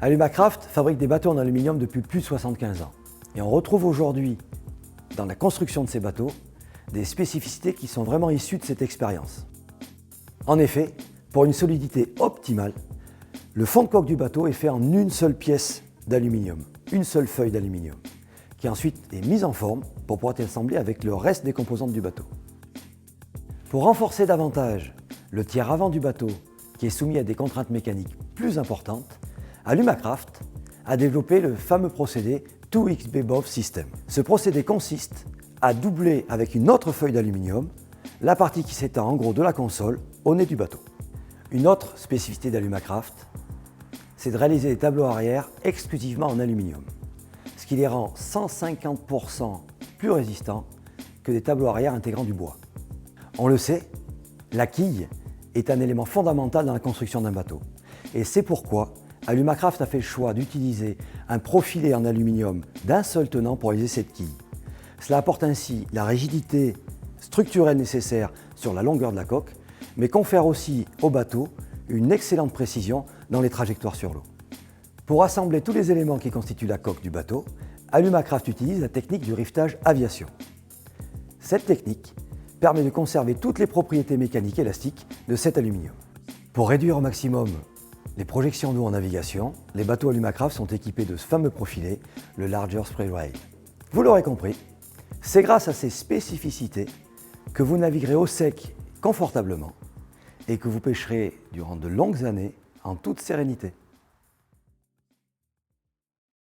Alumacraft fabrique des bateaux en aluminium depuis plus de 75 ans. Et on retrouve aujourd'hui, dans la construction de ces bateaux, des spécificités qui sont vraiment issues de cette expérience. En effet, pour une solidité optimale, le fond de coque du bateau est fait en une seule pièce d'aluminium, une seule feuille d'aluminium, qui ensuite est mise en forme pour pouvoir être assemblée avec le reste des composantes du bateau. Pour renforcer davantage le tiers avant du bateau, qui est soumis à des contraintes mécaniques plus importantes, Alumacraft a développé le fameux procédé 2xB BOV System. Ce procédé consiste à doubler avec une autre feuille d'aluminium la partie qui s'étend en gros de la console au nez du bateau. Une autre spécificité d'Alumacraft, c'est de réaliser des tableaux arrière exclusivement en aluminium, ce qui les rend 150% plus résistants que des tableaux arrière intégrant du bois. On le sait, la quille est un élément fondamental dans la construction d'un bateau. Et c'est pourquoi Alumacraft a fait le choix d'utiliser un profilé en aluminium d'un seul tenant pour réaliser cette quille. Cela apporte ainsi la rigidité structurelle nécessaire sur la longueur de la coque, mais confère aussi au bateau une excellente précision dans les trajectoires sur l'eau. Pour assembler tous les éléments qui constituent la coque du bateau, Alumacraft utilise la technique du rivetage aviation. Cette technique permet de conserver toutes les propriétés mécaniques élastiques de cet aluminium. Pour réduire au maximum les projections d'eau en navigation, les bateaux Alumacraft sont équipés de ce fameux profilé, le Larger Spray Rail. Vous l'aurez compris, c'est grâce à ces spécificités que vous naviguerez au sec confortablement et que vous pêcherez durant de longues années en toute sérénité.